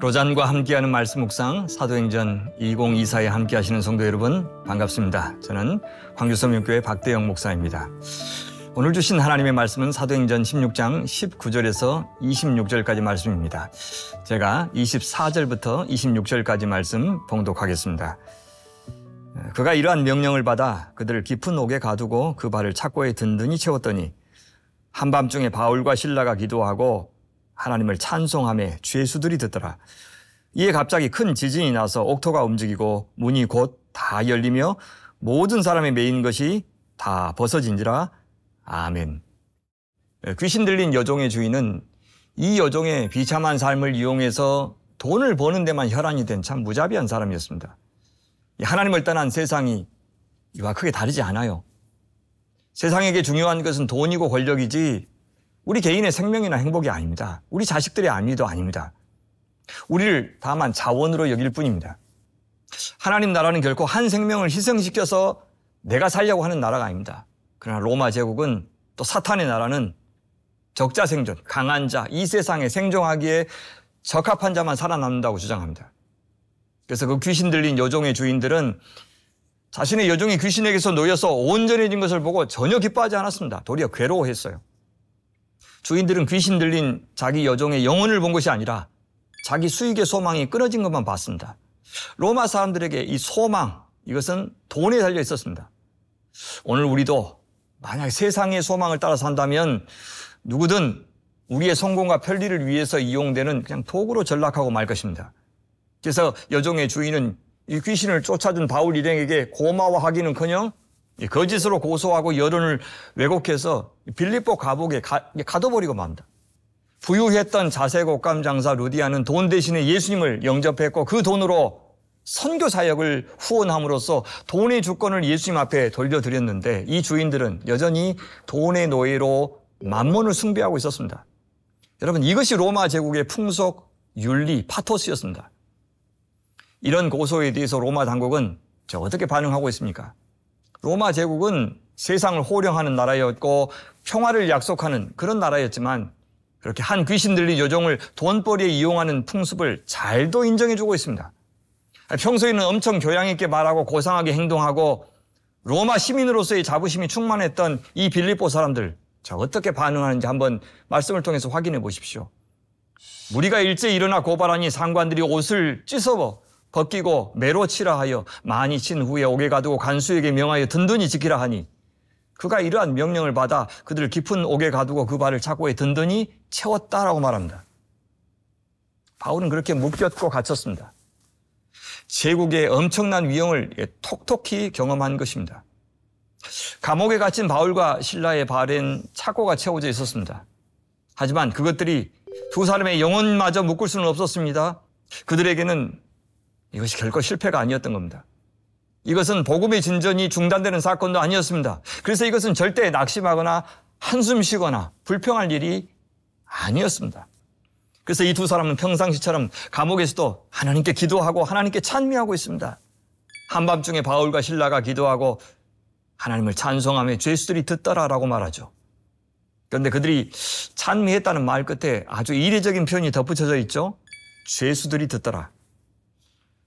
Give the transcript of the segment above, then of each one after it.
로잔과 함께하는 말씀 묵상 사도행전 2024에 함께하시는 성도 여러분 반갑습니다. 저는 광주성령교회 박대영 목사입니다. 오늘 주신 하나님의 말씀은 사도행전 16장 19절에서 26절까지 말씀입니다. 제가 24절부터 26절까지 말씀 봉독하겠습니다. 그가 이러한 명령을 받아 그들을 깊은 옥에 가두고 그 발을 착고에 든든히 채웠더니 한밤중에 바울과 실라가 기도하고 하나님을 찬송하며 죄수들이 듣더라. 이에 갑자기 큰 지진이 나서 옥토가 움직이고 문이 곧 다 열리며 모든 사람이 매인 것이 다 벗어진지라. 아멘. 귀신 들린 여종의 주인은 이 여종의 비참한 삶을 이용해서 돈을 버는 데만 혈안이 된 참 무자비한 사람이었습니다. 하나님을 떠난 세상이 이와 크게 다르지 않아요. 세상에게 중요한 것은 돈이고 권력이지 우리 개인의 생명이나 행복이 아닙니다. 우리 자식들의 안위도 아닙니다. 우리를 다만 자원으로 여길 뿐입니다. 하나님 나라는 결코 한 생명을 희생시켜서 내가 살려고 하는 나라가 아닙니다. 그러나 로마 제국은 또 사탄의 나라는 적자 생존, 강한 자, 이 세상에 생존하기에 적합한 자만 살아남는다고 주장합니다. 그래서 그 귀신 들린 여종의 주인들은 자신의 여종이 귀신에게서 놓여서 온전해진 것을 보고 전혀 기뻐하지 않았습니다. 도리어 괴로워했어요. 주인들은 귀신 들린 자기 여종의 영혼을 본 것이 아니라 자기 수익의 소망이 끊어진 것만 봤습니다. 로마 사람들에게 이 소망, 이것은 돈에 달려 있었습니다. 오늘 우리도 만약 세상의 소망을 따라 산다면 누구든 우리의 성공과 편리를 위해서 이용되는 그냥 도구로 전락하고 말 것입니다. 그래서 여종의 주인은 이 귀신을 쫓아준 바울 일행에게 고마워하기는커녕 거짓으로 고소하고 여론을 왜곡해서 빌립보 감옥에 가둬버리고 맙니다. 부유했던 자색옷감 장사 루디아는 돈 대신에 예수님을 영접했고 그 돈으로 선교 사역을 후원함으로써 돈의 주권을 예수님 앞에 돌려드렸는데 이 주인들은 여전히 돈의 노예로 만몬을 숭배하고 있었습니다. 여러분, 이것이 로마 제국의 풍속, 윤리, 파토스였습니다. 이런 고소에 대해서 로마 당국은 어떻게 반응하고 있습니까? 로마 제국은 세상을 호령하는 나라였고 평화를 약속하는 그런 나라였지만 그렇게 한 귀신 들린 여종을 돈벌이에 이용하는 풍습을 잘도 인정해주고 있습니다. 평소에는 엄청 교양 있게 말하고 고상하게 행동하고 로마 시민으로서의 자부심이 충만했던 이 빌립보 사람들, 어떻게 반응하는지 한번 말씀을 통해서 확인해 보십시오. 무리가 일제히 일어나 고발하니 상관들이 옷을 찢어 벗기고 매로 치라 하여 많이 친 후에 옥에 가두고 간수에게 명하여 든든히 지키라 하니 그가 이러한 명령을 받아 그들을 깊은 옥에 가두고 그 발을 착고에 든든히 채웠다라고 말합니다. 바울은 그렇게 묶였고 갇혔습니다. 제국의 엄청난 위험을 톡톡히 경험한 것입니다. 감옥에 갇힌 바울과 실라의 발엔 착고가 채워져 있었습니다. 하지만 그것들이 두 사람의 영혼마저 묶을 수는 없었습니다. 그들에게는 이것이 결코 실패가 아니었던 겁니다. 이것은 복음의 진전이 중단되는 사건도 아니었습니다. 그래서 이것은 절대 낙심하거나 한숨 쉬거나 불평할 일이 아니었습니다. 그래서 이 두 사람은 평상시처럼 감옥에서도 하나님께 기도하고 하나님께 찬미하고 있습니다. 한밤중에 바울과 실라가 기도하고 하나님을 찬송하며 죄수들이 듣더라라고 말하죠. 그런데 그들이 찬미했다는 말 끝에 아주 이례적인 표현이 덧붙여져 있죠. 죄수들이 듣더라.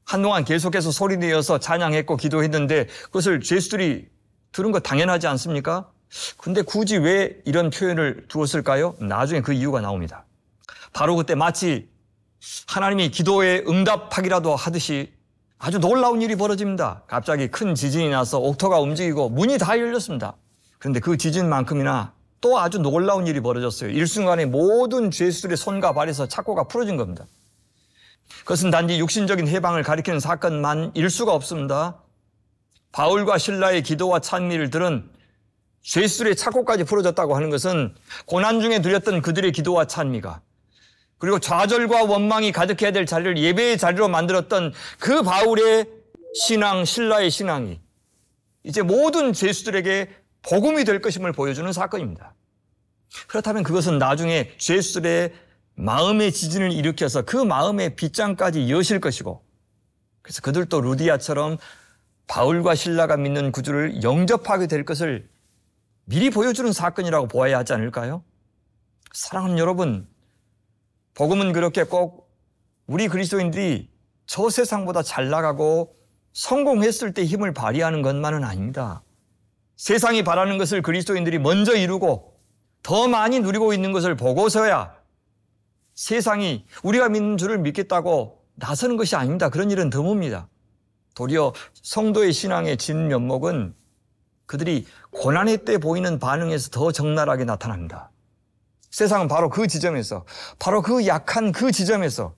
한동안 계속해서 소리내어서 찬양했고 기도했는데 그것을 죄수들이 들은 거 당연하지 않습니까? 근데 굳이 왜 이런 표현을 두었을까요? 나중에 그 이유가 나옵니다. 바로 그때 마치 하나님이 기도에 응답하기라도 하듯이 아주 놀라운 일이 벌어집니다. 갑자기 큰 지진이 나서 옥토가 움직이고 문이 다 열렸습니다. 그런데 그 지진만큼이나 또 아주 놀라운 일이 벌어졌어요. 일순간에 모든 죄수들의 손과 발에서 착고가 풀어진 겁니다. 그것은 단지 육신적인 해방을 가리키는 사건만일 수가 없습니다. 바울과 실라의 기도와 찬미를 들은 죄수들의 착고까지 풀어졌다고 하는 것은 고난 중에 드렸던 그들의 기도와 찬미가 그리고 좌절과 원망이 가득해야 될 자리를 예배의 자리로 만들었던 그 바울의 신앙, 실라의 신앙이 이제 모든 죄수들에게 복음이 될 것임을 보여주는 사건입니다. 그렇다면 그것은 나중에 죄수들의 마음의 지진을 일으켜서 그 마음의 빗장까지 여실 것이고 그래서 그들도 루디아처럼 바울과 실라가 믿는 구주를 영접하게 될 것을 미리 보여주는 사건이라고 보아야 하지 않을까요? 사랑하는 여러분, 복음은 그렇게 꼭 우리 그리스도인들이 저 세상보다 잘 나가고 성공했을 때 힘을 발휘하는 것만은 아닙니다. 세상이 바라는 것을 그리스도인들이 먼저 이루고 더 많이 누리고 있는 것을 보고서야 세상이 우리가 믿는 주를 믿겠다고 나서는 것이 아닙니다. 그런 일은 드뭅니다. 도리어 성도의 신앙의 진면목은 그들이 고난의 때 보이는 반응에서 더 적나라하게 나타납니다. 세상은 바로 그 지점에서, 바로 그 약한 그 지점에서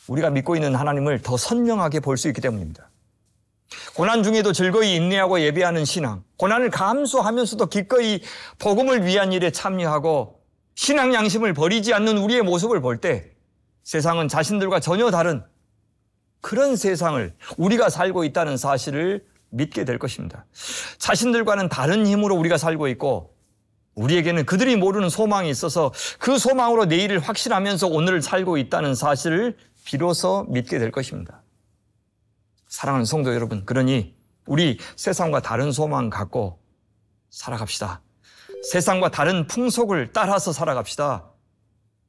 우리가 믿고 있는 하나님을 더 선명하게 볼 수 있기 때문입니다. 고난 중에도 즐거이 인내하고 예배하는 신앙, 고난을 감수하면서도 기꺼이 복음을 위한 일에 참여하고 신앙 양심을 버리지 않는 우리의 모습을 볼 때 세상은 자신들과 전혀 다른 그런 세상을 우리가 살고 있다는 사실을 믿게 될 것입니다. 자신들과는 다른 힘으로 우리가 살고 있고 우리에게는 그들이 모르는 소망이 있어서 그 소망으로 내일을 확신하면서 오늘을 살고 있다는 사실을 비로소 믿게 될 것입니다. 사랑하는 성도 여러분, 그러니 우리 세상과 다른 소망 갖고 살아갑시다. 세상과 다른 풍속을 따라서 살아갑시다.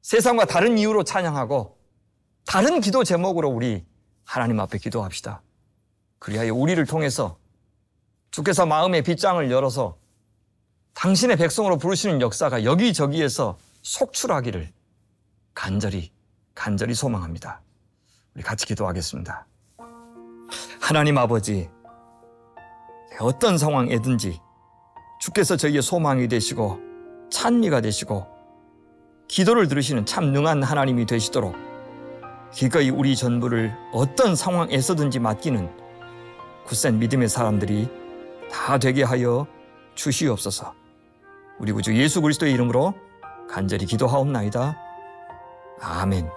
세상과 다른 이유로 찬양하고 다른 기도 제목으로 우리 하나님 앞에 기도합시다. 그리하여 우리를 통해서 주께서 마음의 빗장을 열어서 당신의 백성으로 부르시는 역사가 여기저기에서 속출하기를 간절히 소망합니다. 우리 같이 기도하겠습니다. 하나님 아버지, 어떤 상황에든지 주께서 저희의 소망이 되시고 찬미가 되시고 기도를 들으시는 참 능한 하나님이 되시도록 기꺼이 우리 전부를 어떤 상황에서든지 맡기는 굳센 믿음의 사람들이 다 되게 하여 주시옵소서. 우리 구주 예수 그리스도의 이름으로 간절히 기도하옵나이다. 아멘.